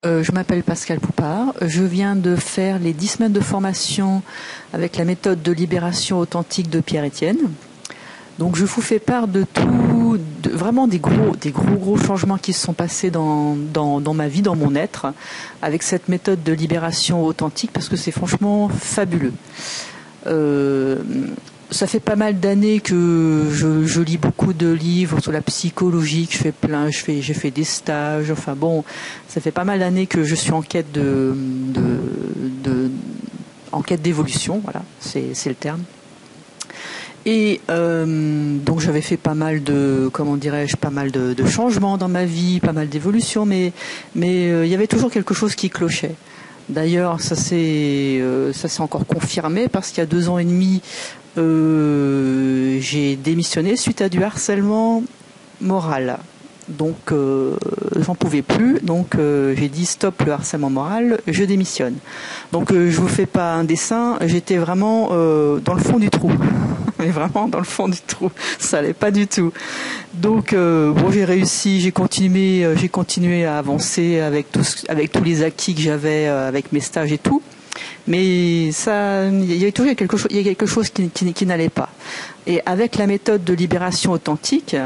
Je m'appelle Pascal Poupard. Je viens de faire les 10 semaines de formation avec la méthode de libération authentique de Pierre Etienne. Donc je vous fais part de tout, vraiment des gros changements qui se sont passés dans ma vie, dans mon être, avec cette méthode de libération authentique, parce que c'est franchement fabuleux. Ça fait pas mal d'années que je lis beaucoup de livres sur la psychologie, que j'ai fait des stages, enfin bon, ça fait pas mal d'années que je suis en quête en quête d'évolution, voilà, c'est le terme. Et donc j'avais fait pas mal de changements dans ma vie, pas mal d'évolutions, mais il y avait toujours quelque chose qui clochait. D'ailleurs, ça s'est encore confirmé parce qu'il y a 2 ans et demi, j'ai démissionné suite à du harcèlement moral. Donc j'en pouvais plus, donc j'ai dit stop le harcèlement moral, je démissionne. Donc je vous fais pas un dessin, j'étais vraiment dans le fond du trou. Mais vraiment dans le fond du trou, ça allait pas du tout. Donc bon, j'ai réussi, j'ai continué à avancer avec tous les acquis que j'avais avec mes stages et tout. Mais ça, il y avait toujours quelque chose qui n'allait pas. Et avec la méthode de libération authentique,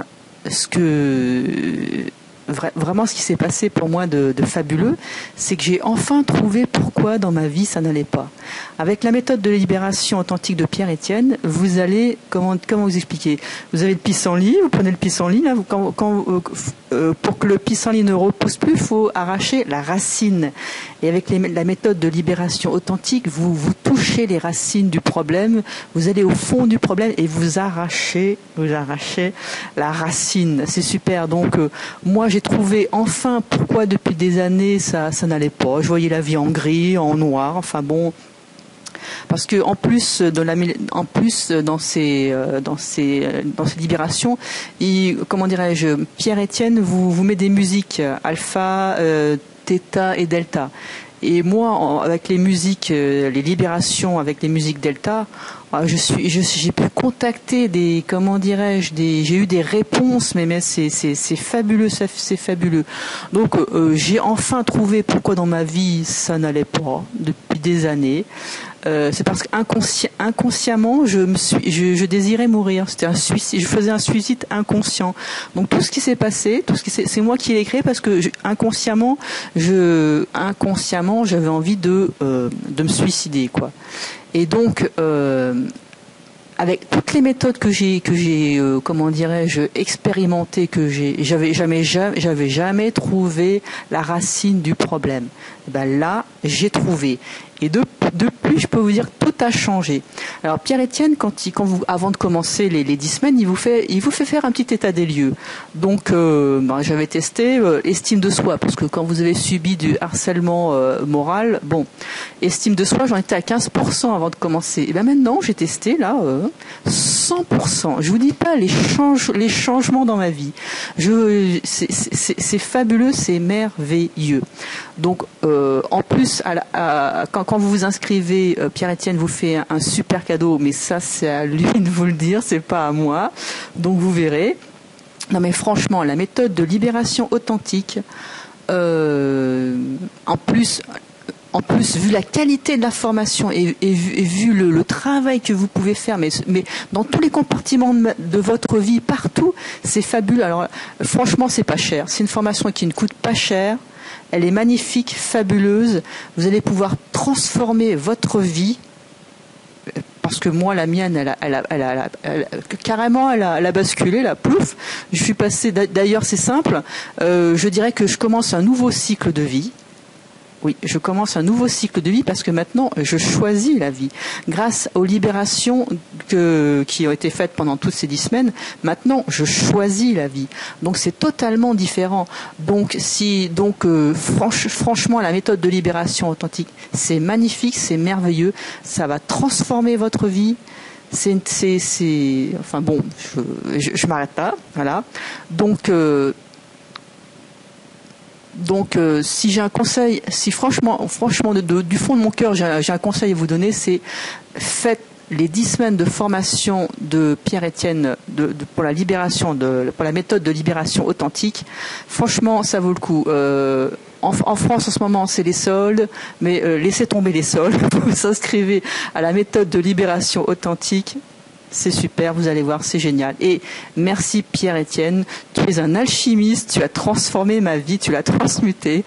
vraiment ce qui s'est passé pour moi de fabuleux, c'est que j'ai enfin trouvé pourquoi dans ma vie ça n'allait pas. Avec la méthode de libération authentique de Pierre Etienne, vous allez, comment vous expliquer? Vous avez le pissenlit, vous prenez le pissenlit, là, pour que le pissenlit ne repousse plus, il faut arracher la racine. Et avec la méthode de libération authentique, vous touchez les racines du problème, vous allez au fond du problème et vous arrachez la racine. C'est super. Donc moi j'ai trouvé enfin pourquoi depuis des années ça n'allait pas. Je voyais la vie en gris, en noir, enfin bon. Parce que en plus dans ces libérations, comment dirais-je, Pierre Etienne vous met des musiques alpha, theta et delta. Et moi, avec les musiques, les libérations avec les musiques delta, j'ai pu contacter j'ai eu des réponses, mais c'est fabuleux, c'est fabuleux. Donc j'ai enfin trouvé pourquoi dans ma vie ça n'allait pas depuis des années. C'est parce qu'inconsciemment je désirais mourir. C'était un suicide. Je faisais un suicide inconscient. Donc tout ce qui s'est passé, c'est moi qui l'ai créé parce que inconsciemment j'avais envie de me suicider, quoi. Et donc avec toutes les méthodes que j'ai comment dirais-je expérimentées, j'avais jamais trouvé la racine du problème. Et ben là, j'ai trouvé. Et depuis, je peux vous dire que tout a changé. Alors Pierre Etienne, avant de commencer les 10 semaines, il vous fait faire un petit état des lieux. Donc j'avais testé estime de soi, parce que quand vous avez subi du harcèlement moral, bon, estime de soi, j'en étais à 15% avant de commencer. Et bien maintenant, j'ai testé là 100%. Je vous dis pas les changements dans ma vie. C'est fabuleux, c'est merveilleux. Donc en plus, quand vous vous inscrivez, Pierre Etienne vous fait un super cadeau, mais ça c'est à lui de vous le dire, c'est pas à moi. Donc vous verrez. Non mais franchement, la méthode de libération authentique, en plus, vu la qualité de la formation et vu le travail que vous pouvez faire, mais dans tous les compartiments de votre vie, partout, c'est fabuleux. Alors franchement, c'est pas cher. C'est une formation qui ne coûte pas cher. Elle est magnifique, fabuleuse. Vous allez pouvoir transformer votre vie. Parce que moi, la mienne, elle a basculé, là, plouf. Je suis passée, d'ailleurs, c'est simple. Je dirais que je commence un nouveau cycle de vie. Oui, je commence un nouveau cycle de vie parce que maintenant, je choisis la vie. Grâce aux libérations qui ont été faites pendant toutes ces 10 semaines, maintenant, je choisis la vie. Donc, c'est totalement différent. Donc, franchement, la méthode de libération authentique, c'est magnifique, c'est merveilleux. Ça va transformer votre vie. Enfin bon, je m'arrête là. Voilà. Donc, si j'ai un conseil, si franchement, du fond de mon cœur, j'ai un conseil à vous donner, c'est faites les 10 semaines de formation de Pierre Etienne pour la méthode de libération authentique. Franchement, ça vaut le coup. en France en ce moment c'est les soldes, mais laissez tomber les soldes. Vous vous inscrivez à la méthode de libération authentique. C'est super, vous allez voir, c'est génial. Et merci Pierre-Étienne, tu es un alchimiste, tu as transformé ma vie, tu l'as transmutée.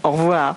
Au revoir.